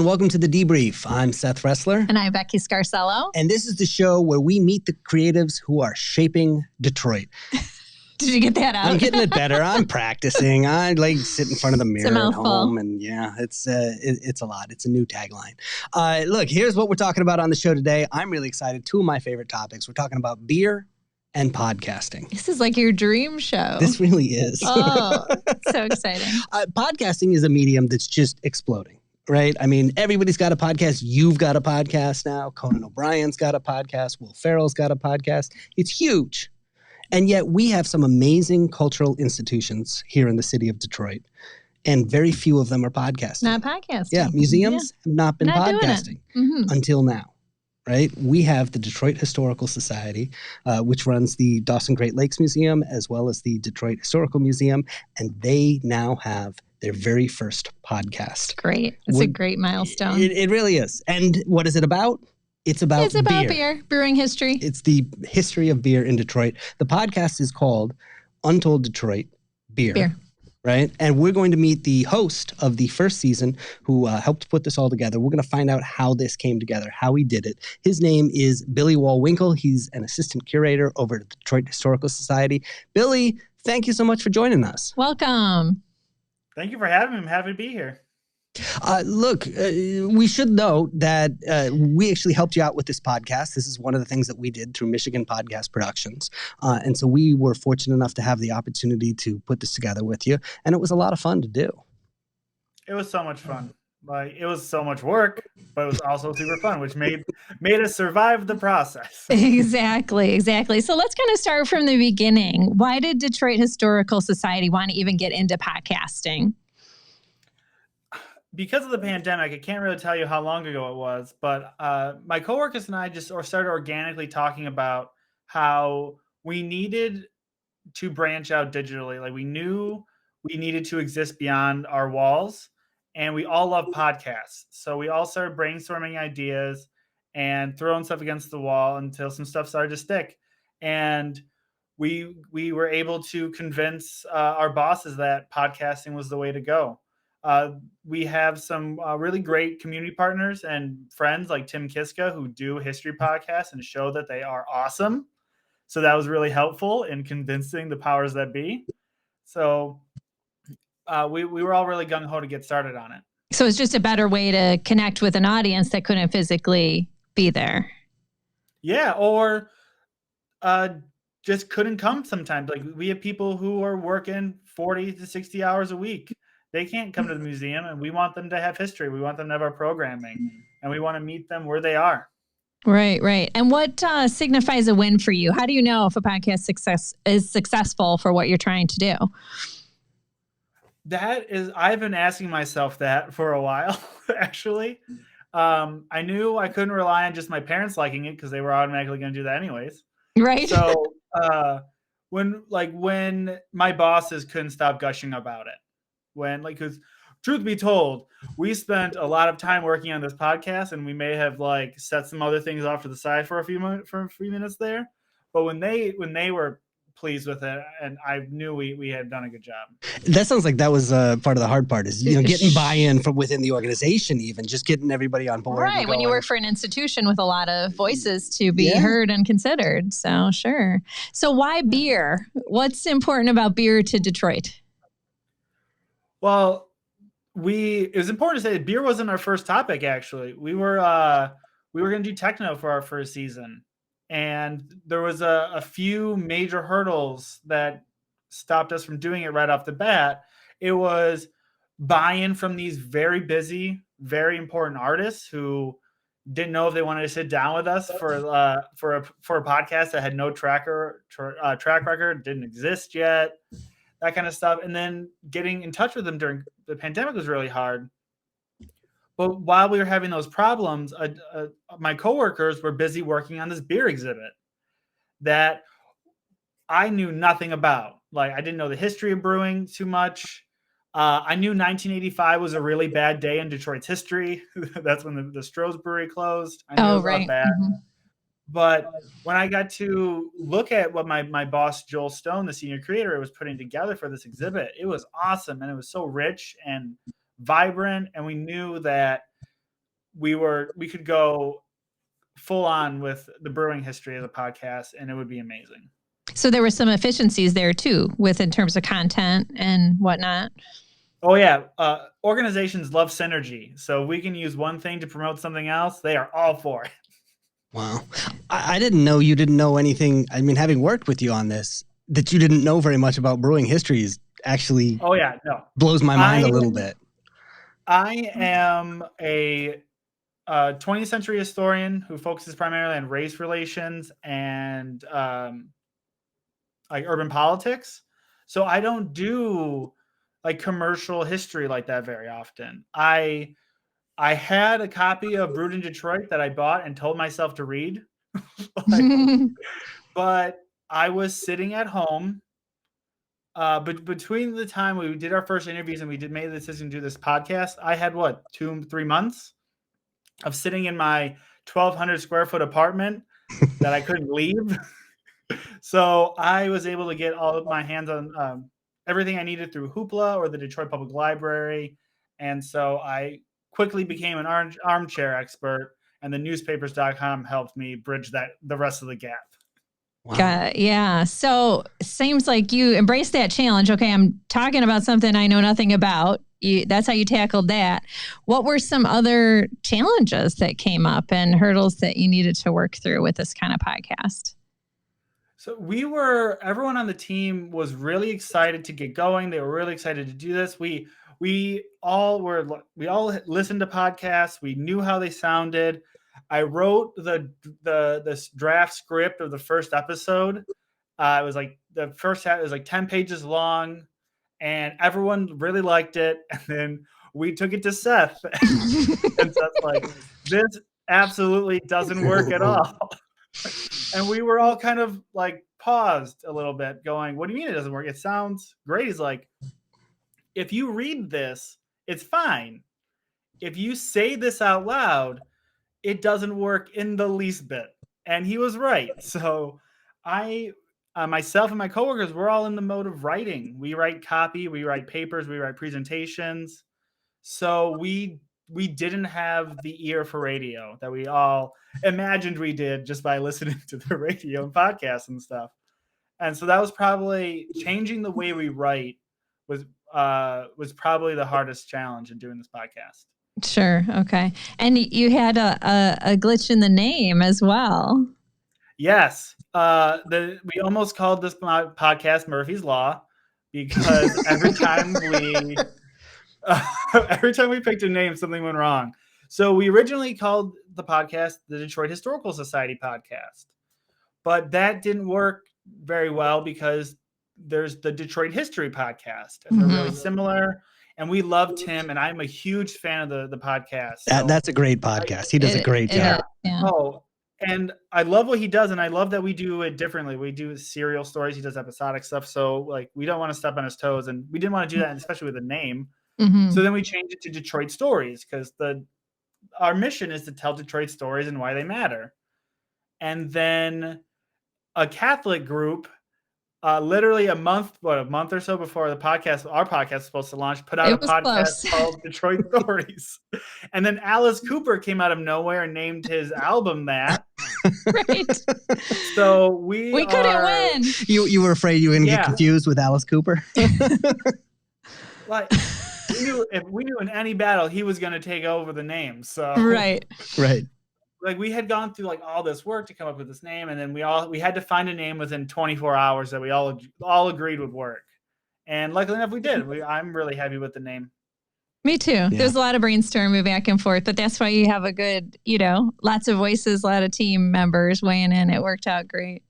welcome to The Debrief. I'm Seth Ressler. And I'm Becky Scarcello. And this is the show where we meet the creatives who are shaping Detroit. Did you get that out? I'm getting it better. I'm practicing. I sit in front of the mirror at home. And yeah, it's a lot. It's a new tagline. Look, here's what we're talking about on the show today. I'm really excited. Two of my favorite topics. We're talking about beer and podcasting. This is like your dream show. This really is. Oh, so exciting. Podcasting is a medium that's just exploding, right? I mean, everybody's got a podcast. You've got a podcast now. Conan O'Brien's got a podcast. Will Ferrell's got a podcast. It's huge. And yet we have some amazing cultural institutions here in the city of Detroit. And very few of them are podcasting. Not podcasting. Yeah, museums have not been podcasting until now. Right? We have the Detroit Historical Society, which runs the Dawson Great Lakes Museum as well as the Detroit Historical Museum, and they now have their very first podcast. Great. It's a great milestone. It really is. And what is it about? It's about beer, brewing history. It's the history of beer in Detroit. The podcast is called Untold Detroit Beer. Right? And we're going to meet the host of the first season who helped put this all together. We're going to find out how this came together, how he did it. His name is Billy Wall-Winkel. He's an assistant curator over at the Detroit Historical Society. Billy, thank you so much for joining us. Welcome. Thank you for having me. I'm happy to be here. Look, we should note that we actually helped you out with this podcast. This is one of the things that we did through Michigan Podcast Productions. And so we were fortunate enough to have the opportunity to put this together with you. And it was a lot of fun to do. It was so much fun. Like, it was so much work, but it was also super fun, which made us survive the process. Exactly. So let's kind of start from the beginning. Why did Detroit Historical Society want to even get into podcasting? Because of the pandemic, I can't really tell you how long ago it was, but my coworkers and I just started organically talking about how we needed to branch out digitally. Like, we knew we needed to exist beyond our walls, and we all love podcasts. So we all started brainstorming ideas and throwing stuff against the wall until some stuff started to stick. And we were able to convince our bosses that podcasting was the way to go. We have some really great community partners and friends like Tim Kiska who do history podcasts and show that they are awesome. So that was really helpful in convincing the powers that be. So we were all really gung-ho to get started on it. So it's just a better way to connect with an audience that couldn't physically be there. Yeah, or just couldn't come sometimes. Like, we have people who are working 40 to 60 hours a week. They can't come to the museum, and we want them to have history. We want them to have our programming, and we want to meet them where they are. Right. And what signifies a win for you? How do you know if a podcast is successful for what you're trying to do? I've been asking myself that for a while, actually. I knew I couldn't rely on just my parents liking it because they were automatically going to do that anyways. Right. So when my bosses couldn't stop gushing about it. Because truth be told, we spent a lot of time working on this podcast, and we may have set some other things off to the side for a few minutes there. But when they were pleased with it, and I knew we had done a good job. That sounds like that was part of the hard part is getting buy-in from within the organization, even just getting everybody on board. Right, when you work for an institution with a lot of voices to be heard and considered. So sure. So why beer? What's important about beer to Detroit? Well, it was important to say that beer wasn't our first topic. Actually, we were going to do techno for our first season, and there was a few major hurdles that stopped us from doing it right off the bat. It was buy-in from these very busy, very important artists who didn't know if they wanted to sit down with us for a podcast that had no track record, didn't exist yet. That kind of stuff. And then getting in touch with them during the pandemic was really hard. But while we were having those problems, my coworkers were busy working on this beer exhibit that I knew nothing about. Like, I didn't know the history of brewing too much. I knew 1985 was a really bad day in Detroit's history. That's when the Stroh's Brewery closed. I knew about that. Mm-hmm. But when I got to look at what my boss, Joel Stone, the senior creator, was putting together for this exhibit, it was awesome. And it was so rich and vibrant. And we knew that we could go full on with the brewing history of the podcast, and it would be amazing. So there were some efficiencies there too, in terms of content and whatnot. Oh yeah, organizations love synergy. So we can use one thing to promote something else. They are all for it. Wow. I didn't know you didn't know anything. I mean, having worked with you on this, that you didn't know very much about brewing history is actually blows my mind a little bit. I am a 20th century historian who focuses primarily on race relations and like urban politics. So I don't do like commercial history like that very often. I had a copy of Brewed in Detroit that I bought and told myself to read. But I was sitting at home. But between the time we did our first interviews and we made the decision to do this podcast, I had 2-3 months of sitting in my 1,200 square foot apartment that I couldn't leave. So I was able to get all of my hands on everything I needed through Hoopla or the Detroit Public Library. And so I quickly became an armchair expert, and the newspapers.com helped me bridge the rest of the gap. Wow. Yeah. So seems like you embraced that challenge. Okay, I'm talking about something I know nothing about. That's how you tackled that. What were some other challenges that came up and hurdles that you needed to work through with this kind of podcast? So everyone on the team was really excited to get going. They were really excited to do this. We all listened to podcasts. We knew how they sounded. I wrote the draft script of the first episode. It was like the first half, it was like 10 pages long, and everyone really liked it. And then we took it to Seth, and Seth's like, "This absolutely doesn't work at all." And we were all kind of like paused a little bit, going, "What do you mean it doesn't work? It sounds great." He's like, "If you read this, it's fine. If you say this out loud, it doesn't work in the least bit." And he was right. So myself and my coworkers, we're all in the mode of writing. We write copy, we write papers, we write presentations. So we didn't have the ear for radio that we all imagined we did just by listening to the radio and podcasts and stuff. And so that was probably changing the way we write was probably the hardest challenge in doing this podcast. Sure. Okay. And you had a glitch in the name as well. Yes. We almost called this podcast Murphy's Law, because every time we picked a name, something went wrong. So we originally called the podcast the Detroit Historical Society Podcast, but that didn't work very well because there's the Detroit History Podcast, and they're really similar. And we love Tim, and I'm a huge fan of the podcast. That's a great podcast. He does a great job. Yeah. Oh, and I love what he does, and I love that we do it differently. We do serial stories. He does episodic stuff. So like we don't want to step on his toes, and we didn't want to do that, especially with the name. So then we changed it to Detroit Stories, because our mission is to tell Detroit stories and why they matter. And then a Catholic group, literally a month or so before our podcast was supposed to launch, put out a podcast called Detroit Stories. And then Alice Cooper came out of nowhere and named his album that. Right. So we couldn't win. You were afraid you were going to get confused with Alice Cooper? Like, if we knew in any battle he was going to take over the name. So right. Like we had gone through like all this work to come up with this name, and then we had to find a name within 24 hours that we all agreed would work. And luckily enough, we did. I'm really happy with the name. Me too. Yeah. There's a lot of brainstorming back and forth, but that's why you have a good, lots of voices, a lot of team members weighing in. It worked out great.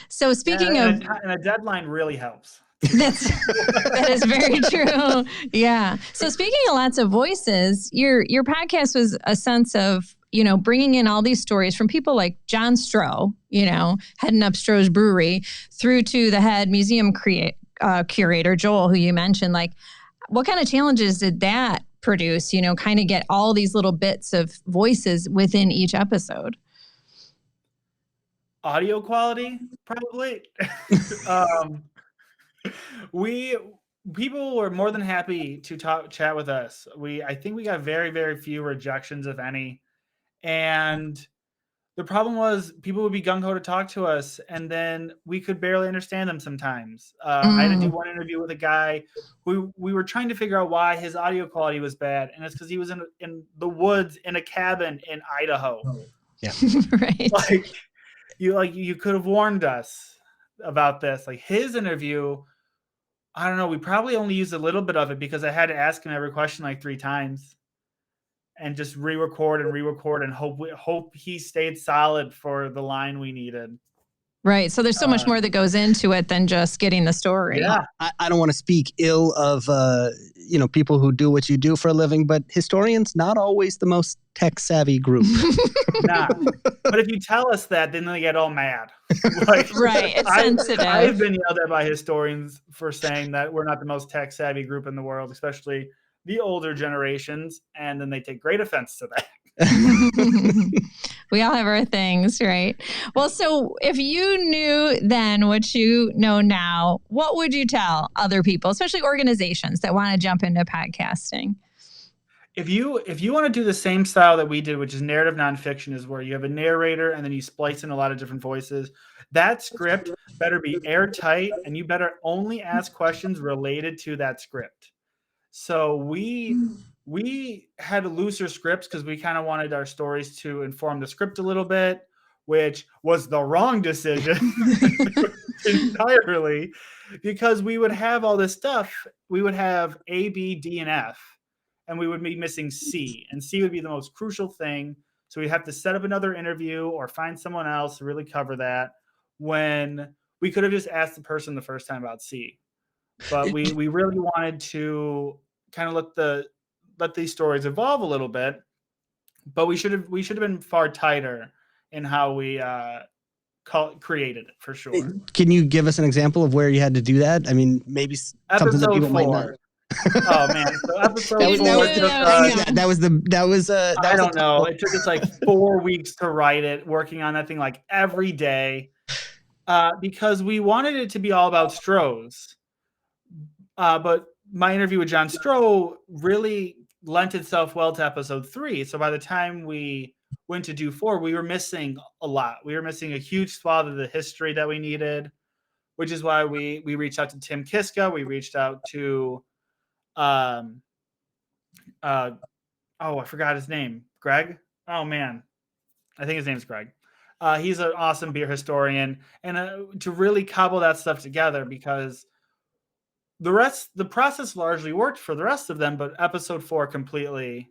So speaking and a deadline really helps. That is very true. Yeah. So speaking of lots of voices, your podcast was a sense of, bringing in all these stories from people like John Stroh, heading up Stroh's Brewery, through to the head museum curator, Joel, who you mentioned. Like, what kind of challenges did that produce, kind of get all these little bits of voices within each episode? Audio quality, probably. People were more than happy to chat with us. I think we got very, very few rejections, if any. And the problem was people would be gung-ho to talk to us, and then we could barely understand them sometimes. I had to do one interview with a guy who we were trying to figure out why his audio quality was bad, and it's because he was in the woods in a cabin in Idaho. Yeah. Right. You could have warned us about this. Like his interview, I don't know, we probably only used a little bit of it because I had to ask him every question like 3 times. And just re-record and hope he stayed solid for the line we needed. Right. So there's so much more that goes into it than just getting the story. Yeah. I don't want to speak ill of people who do what you do for a living, but historians not always the most tech savvy group. Nah. But if you tell us that, then they get all mad. Right. It's sensitive. I've been yelled at by historians for saying that we're not the most tech savvy group in the world, especially the older generations, and then they take great offense to that. We all have our things, right? Well, so if you knew then what you know now, what would you tell other people, especially organizations that want to jump into podcasting? If you want to do the same style that we did, which is narrative nonfiction, is where you have a narrator and then you splice in a lot of different voices, that script better be airtight, and you better only ask questions related to that script. So we had looser scripts because we kind of wanted our stories to inform the script a little bit, which was the wrong decision entirely, because we would have all this stuff. We would have A, B, D, and F, and we would be missing C, and C would be the most crucial thing. So we'd have to set up another interview or find someone else to really cover that, when we could have just asked the person the first time about C. But we really wanted to kind of let these stories evolve a little bit. But we should have been far tighter in how we created it, for sure. Can you give us an example of where you had to do that? I mean, maybe something that people might not. Oh man! So episode 4. I don't know. It took us like 4 weeks to write it, working on that thing like every day, because we wanted it to be all about Stroh's. But my interview with John Stroh really lent itself well to episode 3. So by the time we went to do 4, we were missing a lot. We were missing a huge swath of the history that we needed, which is why we reached out to Tim Kiska. We reached out to, I forgot his name. Greg? Oh man. I think his name's Greg. He's an awesome beer historian, and to really cobble that stuff together, because the process largely worked for the rest of them, but episode 4 completely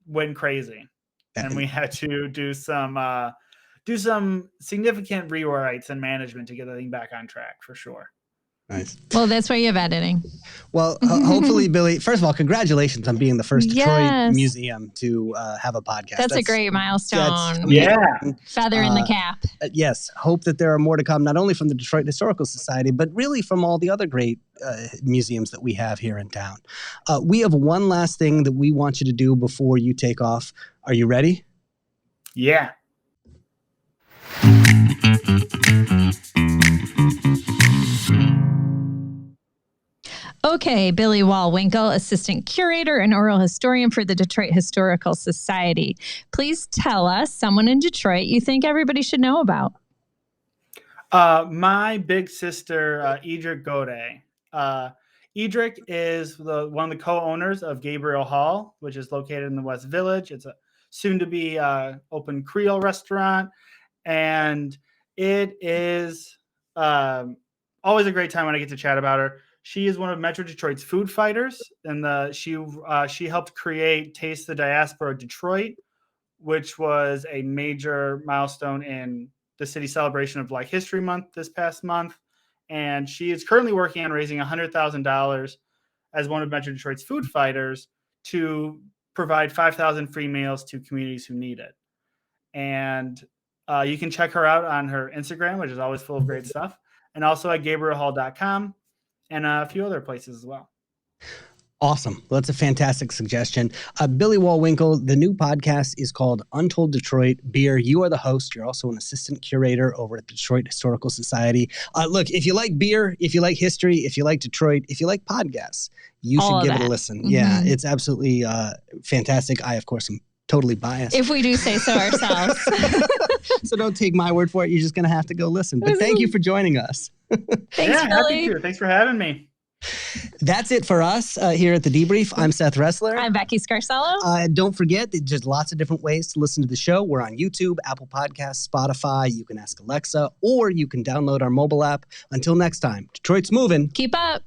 went crazy, and we had to do some significant rewrites and management to get the thing back on track, for sure. Nice. Well, that's why you have editing. Well, hopefully, Billy, first of all, congratulations on being the first Detroit museum to have a podcast. That's a great milestone. Feather in the cap. Yes. Hope that there are more to come, not only from the Detroit Historical Society, but really from all the other great museums that we have here in town. We have one last thing that we want you to do before you take off. Are you ready? Yeah. Okay, Billy Wall-Winkel, Assistant Curator and Oral Historian for the Detroit Historical Society. Please tell us someone in Detroit you think everybody should know about. My big sister, Edric Godet. Edric is one of the co-owners of Gabriel Hall, which is located in the West Village. It's a soon-to-be open Creole restaurant, and it is always a great time when I get to chat about her. She is one of Metro Detroit's food fighters, and she helped create Taste the Diaspora Detroit, which was a major milestone in the city celebration of Black History Month this past month. And she is currently working on raising $100,000 as one of Metro Detroit's food fighters to provide 5,000 free meals to communities who need it. And you can check her out on her Instagram, which is always full of great stuff, and also at GabrielHall.com. And a few other places as well. Awesome. Well, that's a fantastic suggestion. Billy Wall-Winkel, the new podcast is called Untold Detroit Beer. You are the host. You're also an assistant curator over at the Detroit Historical Society. Look, if you like beer, if you like history, if you like Detroit, if you like podcasts, you should give it a listen. Mm-hmm. Yeah, it's absolutely fantastic. I, of course, am totally biased. If we do say so ourselves. So don't take my word for it. You're just going to have to go listen. But thank you for joining us. Thanks, happy to. Thanks for having me. That's it for us here at The Debrief. I'm Seth Ressler. I'm Becky Scarcello. Don't forget, there's just lots of different ways to listen to the show. We're on YouTube, Apple Podcasts, Spotify. You can ask Alexa, or you can download our mobile app. Until next time, Detroit's moving. Keep up.